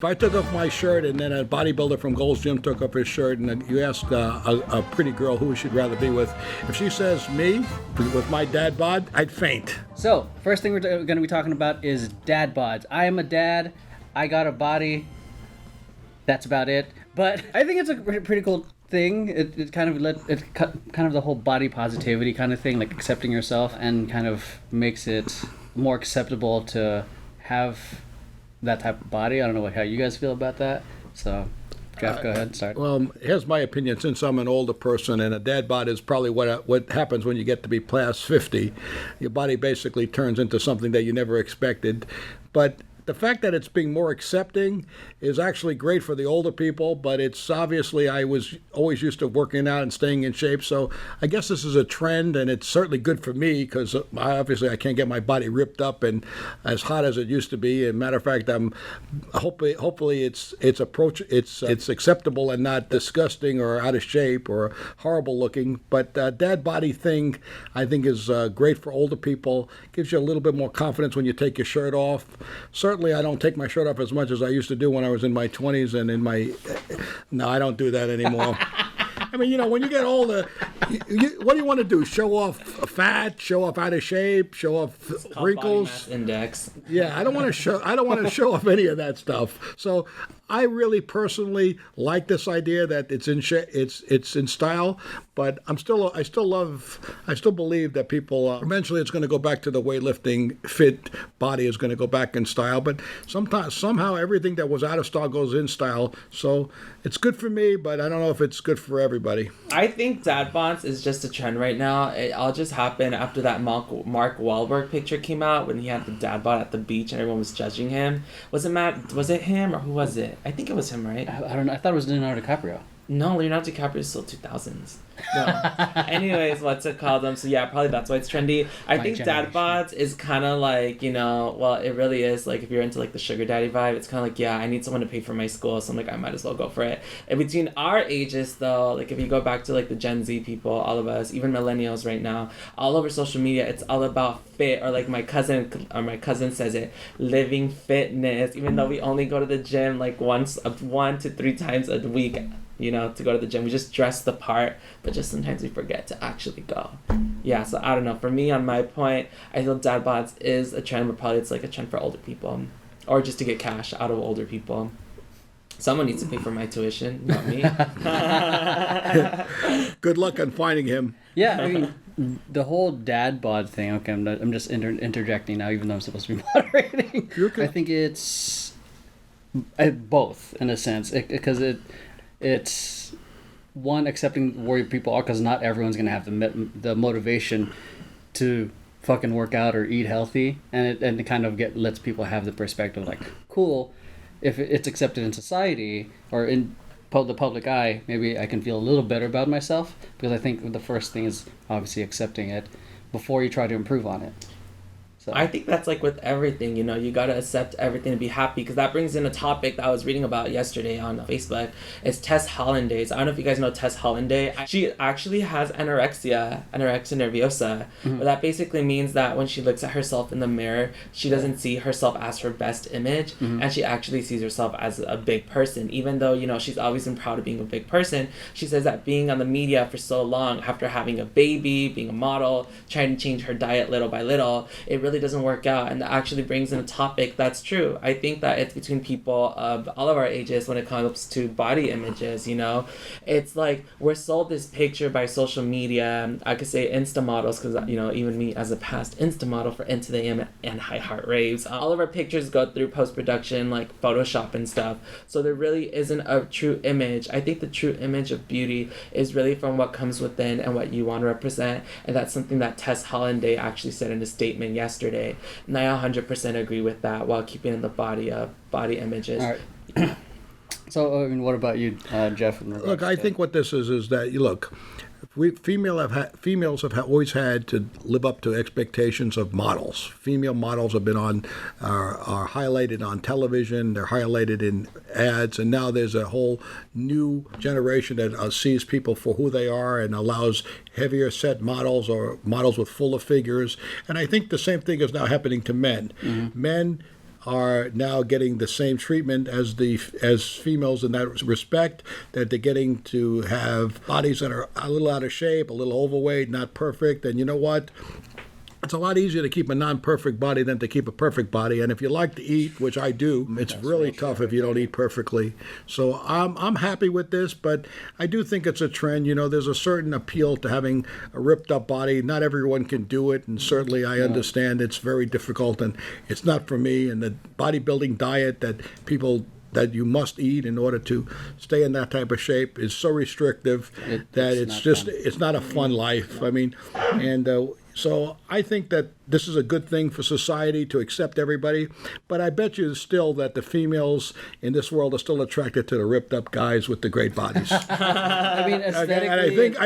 If I took off my shirt and then a bodybuilder from Gold's Gym took off his shirt and you ask a pretty girl who she'd rather be with, if she says me, with my dad bod, I'd faint. So, first thing we're going to be talking about is dad-bods. I am a dad. I got a body. That's about it. But I think it's a pretty cool thing. It kind of the whole body positivity kind of thing, like accepting yourself, and kind of makes it more acceptable to have that type of body. I don't know how you guys feel about that. So, Jeff, go ahead, start. Well, here's my opinion. Since I'm an older person, and a dad bod is probably what happens when you get to be past 50. Your body basically turns into something that you never expected. But the fact that it's being more accepting is actually great for the older people, but it's obviously, I was always used to working out and staying in shape, so I guess this is a trend, and it's certainly good for me because obviously I can't get my body ripped up and as hot as it used to be. And matter of fact, I'm hopefully it's acceptable and not disgusting or out of shape or horrible looking. But dad body thing, I think, is great for older people. Gives you a little bit more confidence when you take your shirt off. Certainly, I don't take my shirt off as much as I used to do when I was in my 20s and in my... No, I don't do that anymore. I mean, when you get older, what do you want to do? Show off fat? Show off out of shape? Show off wrinkles? Body mass index. Yeah, I don't want to show off any of that stuff. So I really personally like this idea that it's in style, but I still believe that people eventually it's going to go back to the weightlifting fit body is going to go back in style. But somehow everything that was out of style goes in style. So it's good for me, but I don't know if it's good for everybody. I think dad-bods is just a trend right now. It all just happened after that Mark Wahlberg picture came out when he had the dad-bod at the beach and everyone was judging him. Was it him or who was it? I think it was him, right? I don't know. I thought it was Leonardo DiCaprio. No, Leonardo DiCaprio is still 2000s. No. Anyways, what's it called? So yeah, probably that's why it's trendy. I think dad-bods is kind of like, well, it really is like if you're into like the sugar daddy vibe, it's kind of like, yeah, I need someone to pay for my school, so I'm like, I might as well go for it. And between our ages though, like if you go back to like the Gen Z people, all of us, even millennials right now, all over social media, it's all about fit, or like my cousin says it, living fitness, even though we only go to the gym like 1 to 3 times a week. To go to the gym. We just dress the part, but just sometimes we forget to actually go. Yeah, so I don't know. For me, on my point, I feel dad-bods is a trend, but probably it's like a trend for older people. Or just to get cash out of older people. Someone needs to pay for my tuition, not me. Good luck on finding him. Yeah, I mean, the whole dad-bod thing, okay, I'm just interjecting now, even though I'm supposed to be moderating. Okay. I think it's both, in a sense, because it's one, accepting where people are, because not everyone's going to have the motivation to fucking work out or eat healthy, and it kind of lets people have the perspective like, cool, if it's accepted in society or in the public eye, maybe I can feel a little better about myself, because I think the first thing is obviously accepting it before you try to improve on it. So I think that's like with everything, you got to accept everything to be happy, because that brings in a topic that I was reading about yesterday on Facebook. It's Tess Hollandaise. I don't know if you guys know Tess Hollandaise. She actually has anorexia nerviosa. Mm-hmm. But that basically means that when she looks at herself in the mirror, she doesn't see herself as her best image, mm-hmm. and she actually sees herself as a big person. Even though, she's always been proud of being a big person, she says that being on the media for so long, after having a baby, being a model, trying to change her diet little by little, it really doesn't work out, and that actually brings in a topic that's true. I think that it's between people of all of our ages when it comes to body images. It's like we're sold this picture by social media. I could say Insta models, because even me as a past Insta model for Into the AM and High Heart Raves, all of our pictures go through post-production like Photoshop and stuff, so there really isn't a true image. I think the true image of beauty is really from what comes within and what you want to represent, and that's something that Tess Hollandaise actually said in a statement yesterday. And I 100% agree with that, while keeping in the body images. All right. So, I mean, what about you, Jeff? Look, I think what this is that, females have always had to live up to expectations of models. Female models have been are highlighted on television, they're highlighted in ads, and now there's a whole new generation that sees people for who they are and allows heavier set models or models with fuller figures. And I think the same thing is now happening to men. Mm-hmm. Men are now getting the same treatment as females in that respect, that they're getting to have bodies that are a little out of shape, a little overweight, not perfect. And you know what? It's a lot easier to keep a non-perfect body than to keep a perfect body. And if you like to eat, which I do, it's really tough if you don't eat perfectly. So I'm happy with this, but I do think it's a trend. You know, there's a certain appeal to having a ripped up body. Not everyone can do it, and certainly I understand it's very difficult, and it's not for me. And the bodybuilding diet that you must eat in order to stay in that type of shape is so restrictive that it's not a fun life. I mean, and so I think that this is a good thing for society to accept everybody, but I bet you still that the females in this world are still attracted to the ripped up guys with the great bodies. I mean, aesthetically, And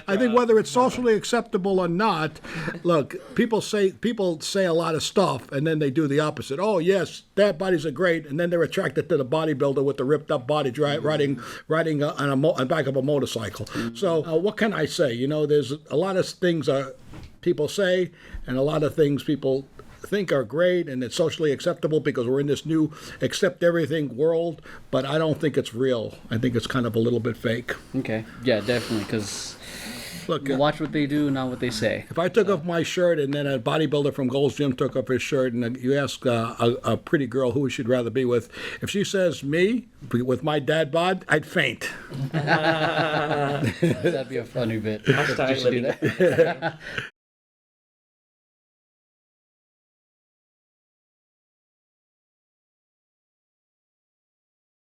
I think whether it's drop. socially acceptable or not, look, people say a lot of stuff and then they do the opposite. Oh yes, dad bodies are great, and then they're attracted to the bodybuilder with the ripped up body riding on the back of a motorcycle. So what can I say? You know, there's a lot of things people say, and a lot of things people think are great, and it's socially acceptable because we're in this new accept everything world, but I don't think it's real. I think it's kind of a little bit fake. Okay. Yeah, definitely. Because Look, watch what they do, not what they say. if I took off my shirt and then a bodybuilder from Gold's Gym took off his shirt, and you ask a pretty girl who she'd rather be with, if she says me with my dad bod, I'd faint. That'd be a funny bit. Hashtag You should do living that.